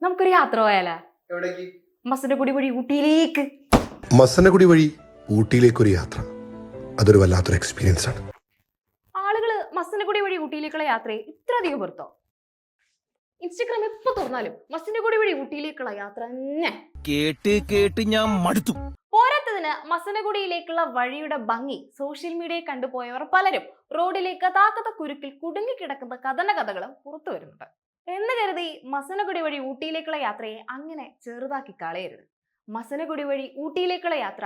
നമുക്കൊരു യാത്ര പോയാലോ? മസനഗുഡി വഴി ഊട്ടിയിലേക്ക്. മസനഗുഡി വഴി ഊട്ടിയിലേക്കൊരു യാത്ര, അതൊരു വല്ലാത്തൊരു എക്സ്പീരിയൻസ് ആണ്. ആളുകള് മസനഗുഡി വഴി ഊട്ടിയിലേക്കുള്ള യാത്രയെ ഇത്രയധികം വെറുത്തോ? ഇൻസ്റ്റഗ്രാം എപ്പോ തുറന്നാലും മസനഗുഡി വഴി ഊട്ടിയിലേക്കുള്ള യാത്ര തന്നെ. കേട്ട് ഞാൻ മടുത്തു. പോരാത്തതിന് മസനഗുഡിയിലേക്കുള്ള വഴിയുടെ ഭംഗി സോഷ്യൽ മീഡിയയിൽ കണ്ടുപോയവർ പലരും റോഡിലേക്ക് താക്കത്ത കുരുക്കിൽ കുടുങ്ങിക്കിടക്കുന്ന കഥനകഥകളും പുറത്തു വരുന്നുണ്ട്. എന്ന് കരുതി മസനഗുഡി വഴി ഊട്ടിയിലേക്കുള്ള യാത്രയെ അങ്ങനെ ചെറുതാക്കി കളയരുത്. മസനഗുഡി വഴി ഊട്ടിയിലേക്കുള്ള യാത്ര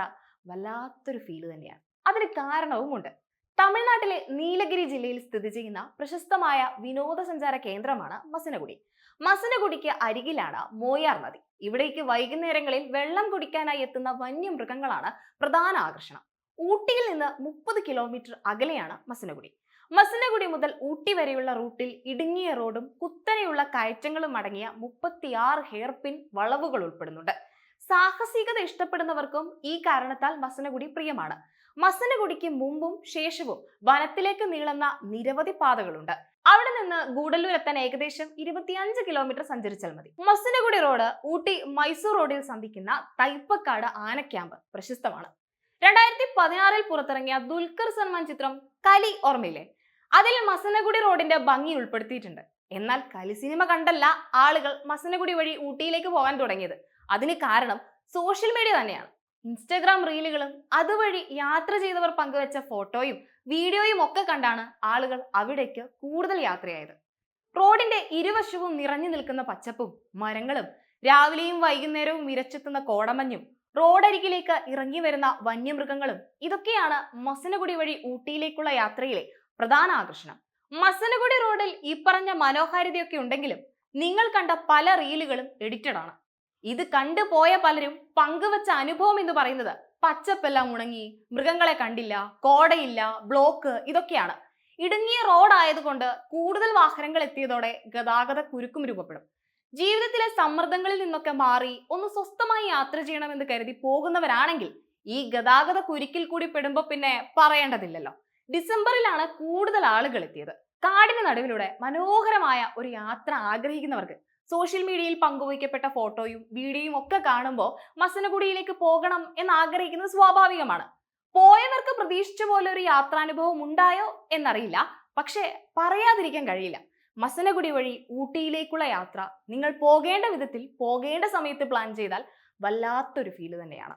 വല്ലാത്തൊരു ഫീല് തന്നെയാണ്. അതിന് കാരണവുമുണ്ട്. തമിഴ്നാട്ടിലെ നീലഗിരി ജില്ലയിൽ സ്ഥിതി ചെയ്യുന്ന പ്രശസ്തമായ വിനോദസഞ്ചാര കേന്ദ്രമാണ് മസനഗുഡി. മസനഗുഡിക്ക് അരികിലാണ് മോയാർ നദി. ഇവിടേക്ക് വൈകുന്നേരങ്ങളിൽ വെള്ളം കുടിക്കാനായി എത്തുന്ന വന്യമൃഗങ്ങളാണ് പ്രധാന ആകർഷണം. ഊട്ടിയിൽ നിന്ന് 30 കിലോമീറ്റർ അകലെയാണ് മസനഗുഡി. മസനഗുഡി മുതൽ ഊട്ടി വരെയുള്ള റൂട്ടിൽ ഇടുങ്ങിയ റോഡും കുത്തനെയുള്ള കയറ്റങ്ങളും അടങ്ങിയ 36 ഹെയർ പിൻ വളവുകൾ ഉൾപ്പെടുന്നുണ്ട്. സാഹസികത ഇഷ്ടപ്പെടുന്നവർക്കും ഈ കാരണത്താൽ മസനഗുഡി പ്രിയമാണ്. മസനഗുഡിക്ക് മുമ്പും ശേഷവും വനത്തിലേക്ക് നീളുന്ന നിരവധി പാതകളുണ്ട്. അവിടെ നിന്ന് ഗൂഡല്ലൂർ എത്താൻ ഏകദേശം 25 കിലോമീറ്റർ സഞ്ചരിച്ചാൽ മതി. മസനഗുഡി റോഡ് ഊട്ടി മൈസൂർ റോഡിൽ സന്ധിക്കുന്ന തൈപ്പക്കാട് ആന ക്യാമ്പ് പ്രശസ്തമാണ്. 2016 പുറത്തിറങ്ങിയ ദുൽഖർ സൽമാൻ ചിത്രം കലി ഓർമ്മയില്ലേ? അതിൽ മസനഗുഡി റോഡിന്റെ ഭംഗി ഉൾപ്പെടുത്തിയിട്ടുണ്ട്. എന്നാൽ കലി സിനിമ കണ്ടല്ല ആളുകൾ മസനഗുഡി വഴി ഊട്ടിയിലേക്ക് പോകാൻ തുടങ്ങിയത്. അതിന് കാരണം സോഷ്യൽ മീഡിയ തന്നെയാണ്. ഇൻസ്റ്റഗ്രാം റീലുകളും അതുവഴി യാത്ര ചെയ്തവർ പങ്കുവെച്ച ഫോട്ടോയും വീഡിയോയും ഒക്കെ കണ്ടാണ് ആളുകൾ അവിടേക്ക് കൂടുതൽ യാത്രയായത്. റോഡിന്റെ ഇരുവശവും നിറഞ്ഞു നിൽക്കുന്ന പച്ചപ്പും മരങ്ങളും രാവിലെയും വൈകുന്നേരവും ഇരച്ചെത്തുന്ന കോടമഞ്ഞും റോഡരികിലേക്ക് ഇറങ്ങി വരുന്ന വന്യമൃഗങ്ങളും ഇതൊക്കെയാണ് മസനഗുഡി വഴി ഊട്ടിയിലേക്കുള്ള യാത്രയിലെ പ്രധാന ആകർഷണം. മസനഗുഡി റോഡിൽ ഈ പറഞ്ഞ മനോഹാരിതയൊക്കെ ഉണ്ടെങ്കിലും നിങ്ങൾ കണ്ട പല റീലുകളും എഡിറ്റഡ് ആണ്. ഇത് കണ്ടുപോയ പലരും പങ്കുവച്ച അനുഭവം എന്ന് പറയുന്നത് പച്ചപ്പെല്ലാം ഉണങ്ങി, മൃഗങ്ങളെ കണ്ടില്ല, കോടയില്ല, ബ്ലോക്ക് ഇതൊക്കെയാണ്. ഇടുങ്ങിയ റോഡ് ആയതുകൊണ്ട് കൂടുതൽ വാഹനങ്ങൾ എത്തിയതോടെ ഗതാഗത കുരുക്കും രൂപപ്പെടും. ജീവിതത്തിലെ സമ്മർദ്ദങ്ങളിൽ നിന്നൊക്കെ മാറി ഒന്ന് സ്വസ്ഥമായി യാത്ര ചെയ്യണമെന്ന് കരുതി പോകുന്നവരാണെങ്കിൽ ഈ ഗതാഗത കുരുക്കിൽ കൂടി പെടുമ്പോൾ പിന്നെ പറയേണ്ടതില്ലല്ലോ. ഡിസംബറിലാണ് കൂടുതൽ ആളുകൾ എത്തിയത്. കാടിന് നടുവിലൂടെ മനോഹരമായ ഒരു യാത്ര ആഗ്രഹിക്കുന്നവർക്ക് സോഷ്യൽ മീഡിയയിൽ പങ്കുവയ്ക്കപ്പെട്ട ഫോട്ടോയും വീഡിയോയും ഒക്കെ കാണുമ്പോൾ മസനഗുഡിയിലേക്ക് പോകണം എന്ന് ആഗ്രഹിക്കുന്നത് സ്വാഭാവികമാണ്. പോയവർക്ക് പ്രതീക്ഷിച്ച പോലെ ഒരു യാത്രാനുഭവം ഉണ്ടായോ എന്നറിയില്ല. പക്ഷേ പറയാതിരിക്കാൻ കഴിയില്ല. മസനഗുഡി വഴി ഊട്ടിയിലേക്കുള്ള യാത്ര നിങ്ങൾ പോകേണ്ട വിധത്തിൽ പോകേണ്ട സമയത്ത് പ്ലാൻ ചെയ്താൽ വല്ലാത്തൊരു ഫീല് തന്നെയാണ്.